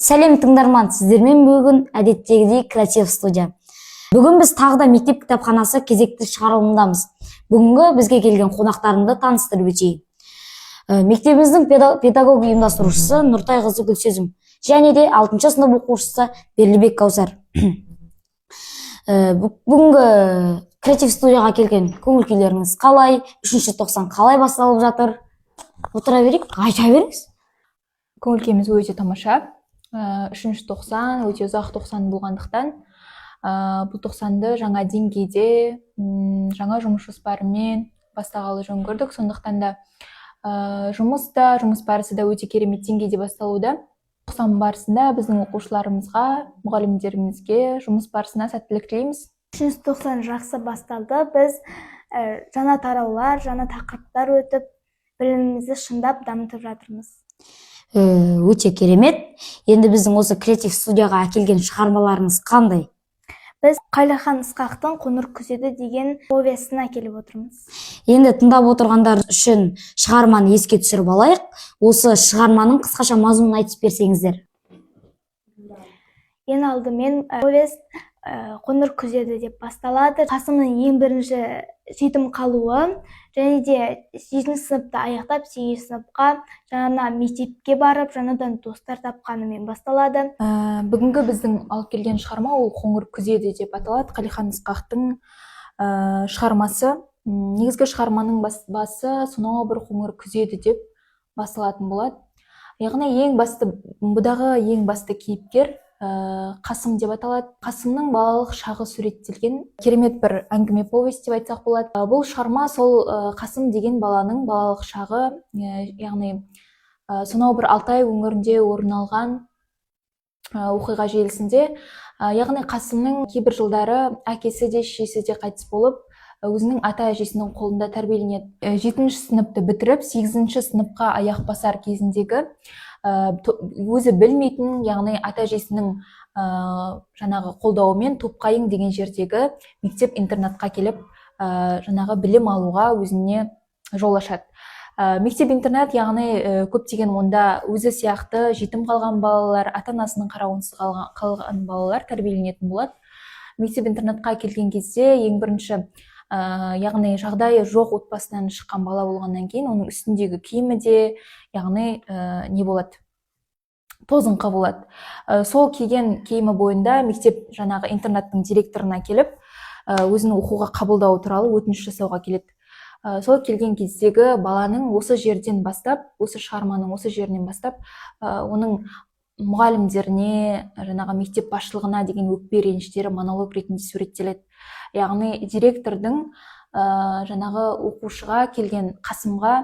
Сәлем тыңдарман, сіздермен бүгін әдеттегідей креатив студия. Бүгін біз тағы да мектеп кітапханасы кезекті шығарылымдамыз. Бүгінгі бізге келген қонақтарымды таныстырып өтейін. Мектебіміздің педагог ұйымдастырушысы Нұртай қызы Гүлсезім және де 6-шы сынып оқушысы Берлібек Каусар. Бүгінгі креатив студияға келген көңіл күйлеріңіз қалай? 3-ші тоқсан қалай басталып жатыр? Отыра берейік, айта беріңіз. Көңіл күйіміз өте тамаша. 3-ші тоқсан өте ұзақ тоқсан болғандықтан, бұл тоқсанды жаңа деңгейде, жаңа жұмыс жоспарымен бастағалы жөн көрдік. Сондықтан да жұмыс барысы да өте керемет деңгейде басталуда. Тоқсан барысында біздің оқушыларымызға, мұғалімдерімізге жұмыс барысына сәттілік тілейміз. 3-ші тоқсан жақсы басталды. Біз жаңа тараулар, жаңа тақырыптар өтіп, білімімізді шыңдап дамытып жатырмыз. Өте керемет. Енді біздің осы креатив студияға әкелген шығармаларыңыз қандай? Біз Қалихан Ысқақтың «Қоңыр күзеді» деген повестін әкеліп отырмыз. Енді тыңдап отырғандар үшін шығарманы еске түсіріп алайық. Осы шығарманың қысқаша мазмұнын айтып берсеңіздер. Ең алдымен повест «Қоңыр күзеді» деп басталады. Қасымның ең бірінші жетім қалуы, және де 7-ші сыныпты аяқтап 8-ші сыныпқа жаңа мектепке барып, жаңадан достар тапқанымен басталады. Бүгінгі біздің алып келген шығарма ол «Қоңыр күзеді» деп аталады. Қалихан Ысқақтың шығармасы. Негізгі шығарманың басы сонау бір қоңыр күзеді деп басталатын болады. Яғни бұдағы ең басты кейіпкер Қасым деп аталады. Қасымның балалық шағы суреттелген керемет бір әңгіме повест деп айтсақ болады. Бұл шығарма сол Қасым деген баланың балалық шағы, яғни сонау бір Алтай өңірінде орын алған оқиға желісінде, яғни Қасымның кейбір жылдары әкесі де шешесі де қайтыс болып, өзінің ата-әжесінің қолында тәрбиеленеді. 7-ші сыныпты бітіріп, 8-ші сыныпқа аяқ басар кезіндегі өзі білмейтін, яғни ата-әжесінің жаңағы қолдауымен Топқайың деген жердегі мектеп-интернатқа келіп, жаңағы білім алуға өзіне жол ашады. Мектеп-интернат, яғни көптеген онда өзі сияқты жетім қалған балалар, ата-анасының қарауынсыз қалған балалар тәрбиеленетін болады. Мектеп-интернатқа келген кезде ең бірінші, яғни жағдайы жоқ отбасынан шыққан бала болғаннан кейін, оның үстіндегі киімі де, яғни не болады? Тозыңқы болады. Сол киген киімі бойында мектеп жаңағы интернаттың директорына келіп, өзінің оқуға қабылдауы туралы өтініш жасауға келеді. Сол келген кездегі баланың осы жерден бастап, осы шығарманың осы жерінен бастап, оның мұғалімдеріне, жаңағы мектеп басшылығына деген өкпе реніштері монолог ретінде суреттеледі. Яғни директордың жаңағы оқушыға келген Қасымға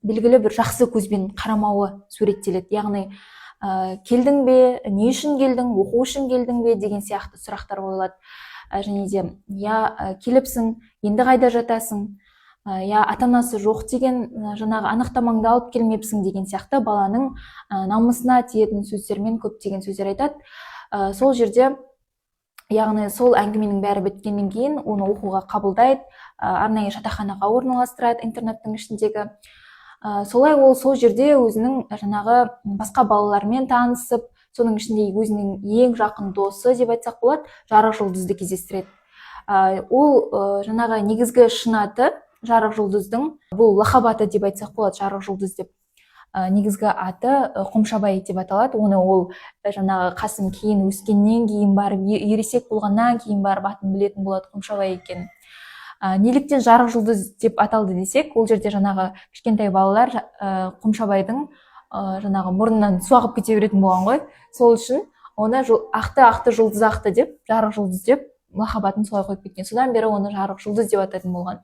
белгілі бір жақсы көзбен қарамауы суреттеледі. Яғни келдің бе, не үшін келдің, оқу үшін келдің бе деген сияқты сұрақтар қойылады. Және де, келіпсің, енді қайда жатасың, ата-анасы жоқ деген жаңағы анықтамаңды алып келмепсің деген сияқты баланың намысына тиетін сөздермен көптеген сөздер айтады. Сол жерде, яғни сол әңгіменің бәрі біткеннен кейін оны оқуға қабылдайды, арнайы жатақханаға орналастырады интернаттың ішіндегі. Солай ол сол жерде өзінің жаңағы басқа балалармен танысып, соның ішінде өзінің ең жақын досы деп айтсақ болады, Жарық жұлдызды кездестіреді. Ол жаңағы негізгі шын аты Жарық жұлдыздың, бұл лақап аты деп айтсақ болады, Жарық жұлдыз деп. Негізгі аты Қомшабай деп аталады. Оны ол жаңағы Қасым кейін өскеннен кейін барып, ересек болғаннан кейін барып атын білетін болады, Қомшабай екен. Неліктен Жарық жұлдыз деп аталды десек, ол жерде жаңағы кішкентай балалар Қомшабайдың жаңағы мұрнынан су ағып кете беретін болған ғой. Сол үшін оны ақты жұлдыз ақты деп, Жарық жұлдыз деп лақап атын солай қойып кеткен. Содан бері оны Жарық жұлдыз деп атайтын болған.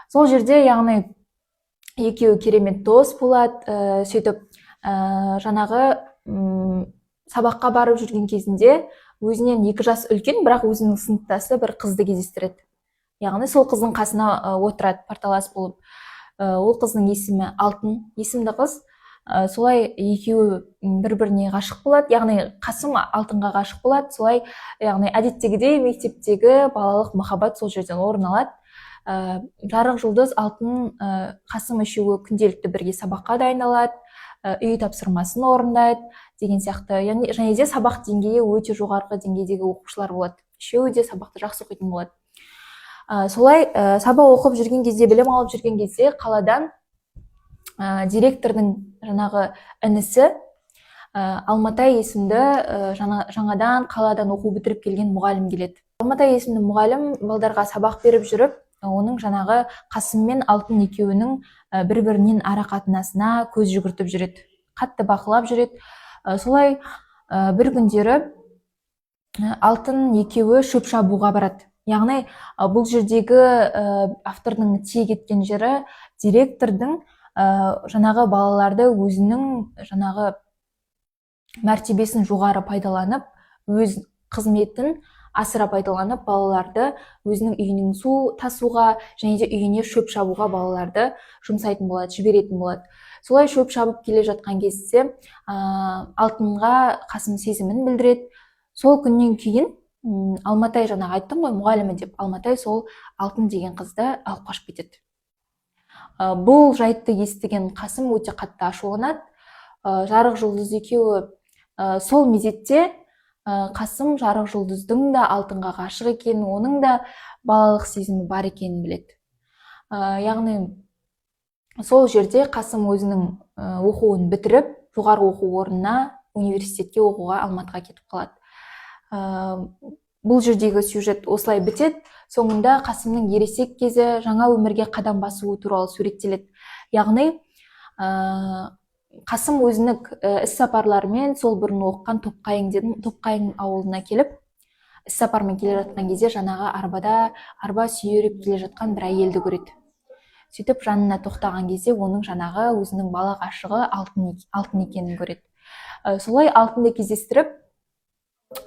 Сол жерде, яғни екеуі керемет дос болады. Сөйтіп, жаңағы сабаққа барып жүрген кезінде өзінен 2 жас үлкен, бірақ өзінің сыныптасы бір қызды кездестіреді. Яғни сол қыздың қасына отырады, парталас болып. Ол қыздың есімі Алтын, есімді қыз. Солай екеуі бір-біріне ғашық болады. Яғни Қасым Алтынға ғашық болады. Солай, яғни әдеттегідей мектептегі балалық махаббат сол жерден орын алады. Жарық жұлдыз Алтын Қасым үшеуі күнделікті бірге сабаққа дайындалады, үй тапсырмасын орындайды, деген сияқты. Яғни және де сабақ деңгейі өте жоғарғы деңгейдегі оқушылар болады. Үшеуі де сабақты жақсы оқитын болады. Солай сабақ оқып жүрген кезде, білім алып жүрген кезде қаладан директордың жаңағы інісі Алматай есімді жаңадан қаладан оқу бітіріп келген мұғалім келеді. Алматай есімді мұғалім балдарға сабақ беріп жүріп, оның жаңағы Қасым мен Алтын екеуінің бір-бірінен ара қатынасына көз жүгіртіп жүреді. Қатты бақылап жүреді. Солай бір күндері Алтын екеуі шөп шабуға барады. Яғни бұл жердегі автордың тиек еткен жері директордың жаңағы балаларды өзінің жаңағы мәртебесін жоғары пайдаланып, өз қызметін асыра пайдаланып, балаларды өзінің үйінің су тасуға және де үйіне шөп шабуға балаларды жұмсайтын болады, жіберетін болады. Солай шөп шабып келе жатқан кезде Алтынға Қасым сезімін білдіреді. Сол күннен кейін Алматай, жаңағы айттым ғой, мұғалімі деп, Алматай сол Алтын деген қызды алып қашып кетеді. Бұл жайтты естіген Қасым өте қатты ашуланады. Жарық жұлдыз екеуі сол мезетте Қасым жарық жұлдыздың да Алтынға ғашық екенін, оның да балалық сезімі бар екенін біледі. Яғни сол жерде Қасым өзінің оқуын бітіріп, жоғарғы оқу орнына, университетке оқуға Алматыға кетіп қалады. Бұл жердегі сюжет осылай бітеді. Соңында Қасымның ересек кезі, жаңа өмірге қадам басуы туралы суреттеледі. Яғни Қасым өзінің іс-сапарларымен сол бұрын оқыған Топқайың ауылына келіп, іс-сапармен келе жатқан кезде жаңағы арба сүйреп келе жатқан бір әйелді көреді. Сөйтіп жанына тоқтаған кезде оның жаңағы өзінің бала ғашығы Алтын екенін көреді. Солай Алтынды кездестіріп,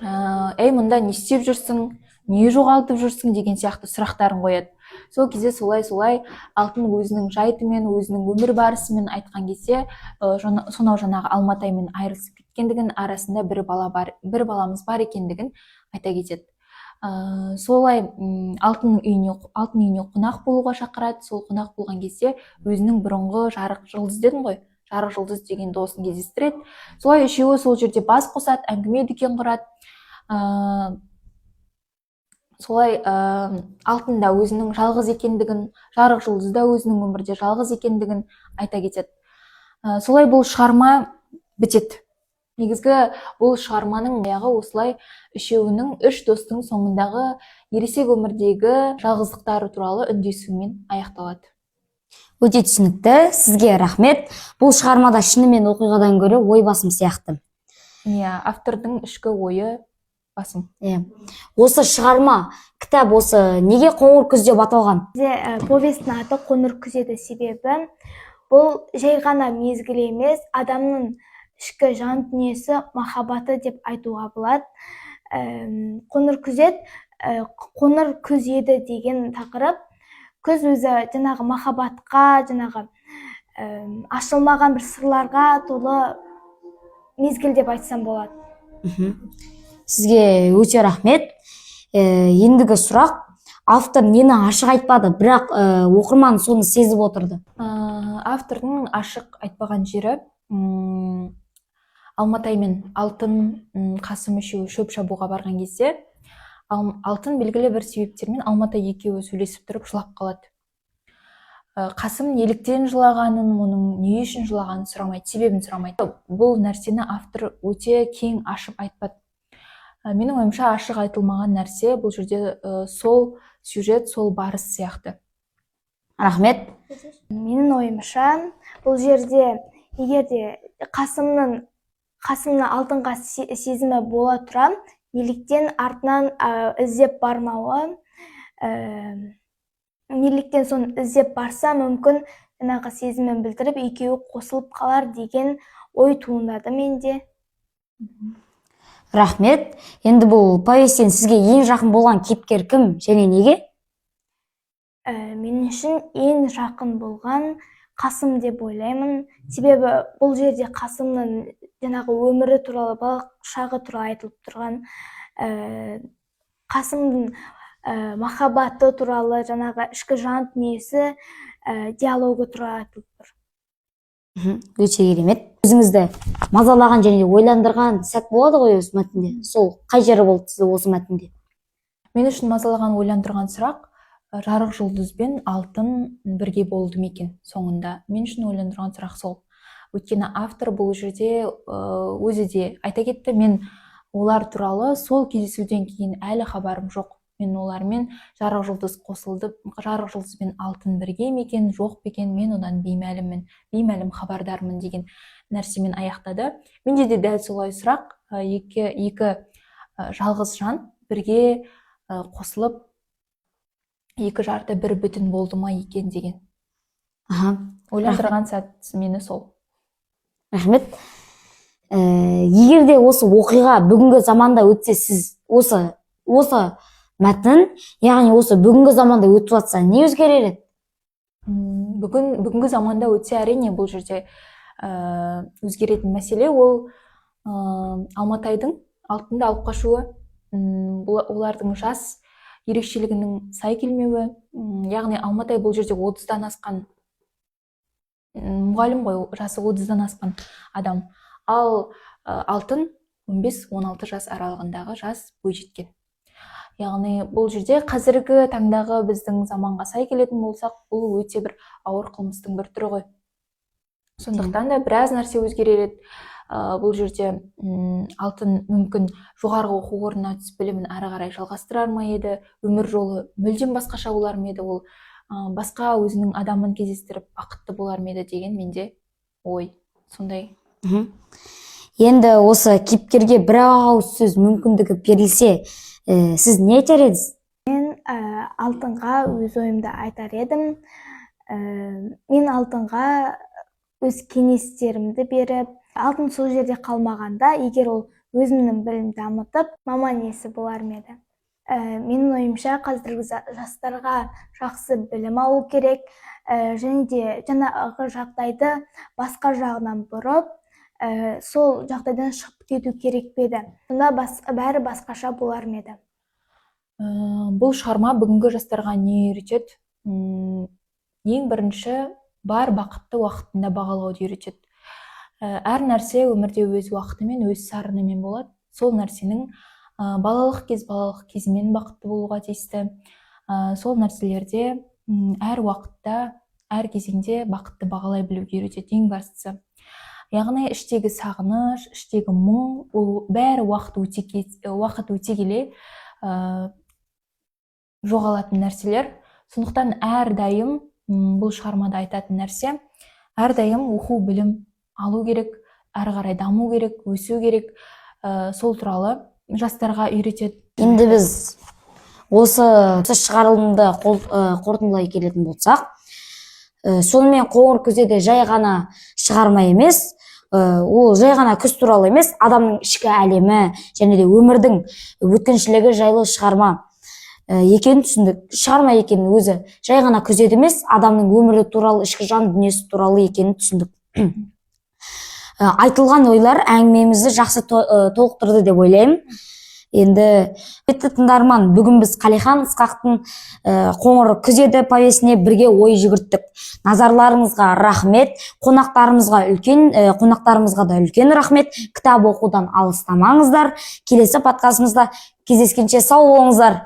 «Ей, мұнда не істеп жүрсің, не жоғалтып жүрсің?» деген сияқты сұрақтарын қояды. Сол кезде солай Алтын өзінің жайтымен, өзінің өмір барысымен айтқан кезде, сонау жаңағы Алматаймен айырылысып кеткендігін, арасында бір баламыз бар екендігін айта кетеді. Солай Алтын үйіне қонақ болуға шақырады. Сол қонақ болған кезде өзінің бұрынғы жарық жұлдыз дедім ғой, жарық жұлдыз деген досын кездестіреді. Солай үшеуі сол жерде бас қосады, әңгіме дүкен құрады. Солай Алтын да өзінің жалғыз екендігін, жарық жұлдыз да өзінің өмірде жалғыз екендігін айта кетеді. Солай бұл шығарма бітеді. Негізгі бұл шығарманың аяғы осылай үшеуінің, үш достың соңындағы ересек өмірдегі жалғыздықтары туралы үндесуімен аяқталады. Өте түсінікті, сізге рахмет. Бұл шығармада шынымен оқиғадан гөрі ой басым сияқты. Автордың ішкі ойы басым. Осы шығарма, кітап осы неге қоңыр күз деп аталған? Повестің аты қоңыр күз еді, себебі бұл жай ғана мезгіл емес, адамның ішкі жан дүниесі, махаббаты деп айтуға болады. Қоңыр күз еді деген тақырып, күз өзі жаңағы махаббатқа, жаңағы ашылмаған бір сырларға толы мезгіл деп айтсам болады. Сізге өте рахмет. Ендігі сұрақ, автор нені ашық айтпады, бірақ оқырман соны сезіп отырды? Автордың ашық айтпаған жері, Алматай мен Алтын, Қасым үшеуі шөп шабуға барған кезде, Алтын белгілі бір себептермен Алматай екеуі сөйлесіп тұрып жылап қалады. Қасым неліктен жылағанын, оның не үшін жылағанын сұрамайды, себебін сұрамайды. Бұл нәрсені автор өте кең ашып айтпады. Менің ойымша ашық айтылмаған нәрсе бұл жерде сол сюжет, сол барыс сияқты. Рахмет. Менің ойымша бұл жерде егерде Қасымның Алтынға сезімі бола тұра, неліктен артынан іздеп бармауы, неліктен соны іздеп барса, мүмкін жаңағы сезімін білдіріп, екеуі қосылып қалар деген ой туындады менде. Рахмет. Енді бұл повестен сізге ең жақын болған кейіпкер кім және неге? Мен үшін ең жақын болған Қасым деп ойлаймын. Себебі бұл жерде Қасымның жаңағы өмірі туралы, балалық шағы туралы айтылып тұрған, Қасымның махаббаты туралы, жаңағы ішкі жан дүниесі, диалогы туралы айтылып тұр. Өте керемет. Өзіңізді мазалаған және де ойландырған сәт болады ғой осы мәтінде. Сол қай жері болды сізде осы мәтінде? Мен үшін мазалаған, ойландырған сұрақ жарық жұлдыз бен алтын бірге болды ма екен соңында. Мен үшін ойландырған сұрақ сол. Өйткені автор бұл жерде өзі де айта кетті, мен олар туралы сол кездесуден кейін әлі хабарым жоқ. Мен олармен жарық жұлдыз қосылды, жарық жұлдыз бен алтын бірге ме екен, жоқ па екен, мен одан беймәлім хабардармын деген нәрсемен аяқтады. Менде де дәл солай сұрақ, екі жалғыз жан бірге қосылып, екі жарты бір бүтін болды ма екен деген. Ойландырған сәт мені сол. Рахмет. Егер де осы оқиға бүгінгі заманда өтсе, сіз осы мәтін, яғни осы бүгінгі заманда өтіп жатса, не өзгерер еді? Бүгінгі заманда өтсе, әрине бұл жерде өзгеретін мәселе ол Алматайдың алтынды алып қашуы, олардың жас ерекшелігінің сай келмеуі, яғни Алматай бұл жерде 30-дан асқан мұғалім ғой, жасы 30-дан асқан адам, ал алтын 15-16 жас аралығындағы жас бойжеткен. Яғни бұл жерде қазіргі таңдағы біздің заманға сай келетін болсақ, бұл өте бір ауыр қылмыстың бір түрі ғой. Сондықтан да біраз нәрсе өзгерер еді. Бұл жерде алтын мүмкін жоғарғы оқу орнына түсіп білімін ары қарай жалғастырар ма еді, өмір жолы мүлдем басқаша болар ма еді, ол басқа өзінің адамын кездестіріп бақытты болар ма еді деген менде ой, сондай. Енді осы кейіпкерге бір ауыз сөз мүмкіндігі берілсе, сіз не айтар едіңіз? Мен алтынға өз ойымды айтар едім. Мен алтынға өз кеңестерімді беріп, алтын сол жерде қалмағанда, егер ол өзімнің білімін дамытып, маман иесі болар ма еді. Менің ойымша қазіргі жастарға жақсы білім алу керек, және де жаңағы жағдайды басқа жағынан бұрып, сол жағдайдан шығып кету керек пе еді. Сонда бәрі басқаша болар ма еді. Бұл шығарма бүгінгі жастарға не үйретеді? Ең бірінші, бар бақытты уақытында бағалауды үйретеді. Әр нәрсе өмірде өз уақытымен, өз сарынымен болады. Сол нәрсенің балалық кезімен бақытты болуға тиісті. Сол нәрселерде әр уақытта, әр кезеңде бақытты бағалай білуге үйретеді, ең бастысы. Яғни іштегі сағыныш, іштегі мұң, ол бәрі уақыт өте келе жоғалатын нәрселер. Сондықтан әрдайым бұл шығармада айтатын нәрсе, әрдайым оқу, білім алу керек, әрі қарай даму керек, өсу керек. Сол туралы жастарға үйретеді. Енді біз осы шығарылымды қорытындылай келетін болсақ, сонымен қоңыр күзде жай ғана шығарма емес, ол жай ғана күз туралы емес, адамның ішкі әлемі және де өмірдің өткіншілігі жайлы шығарма екенін түсіндік. Шығарма екенін өзі жай ғана күзет емес, адамның өмірі туралы, ішкі жан дүниесі туралы екенін түсіндік. Айтылған ойлар әңгімемізді жақсы толықтырды деп ойлаймын. Енді тыңдарман, бүгін біз Қалихан Ысқақтың қоңыр күзеді повесіне бірге ой жүгірттік. Назарларыңызға рахмет, қонақтарымызға да үлкен рахмет. Кітап оқудан алыстамаңыздар. Келесі подкастымызда кездескенше сау болыңыздар.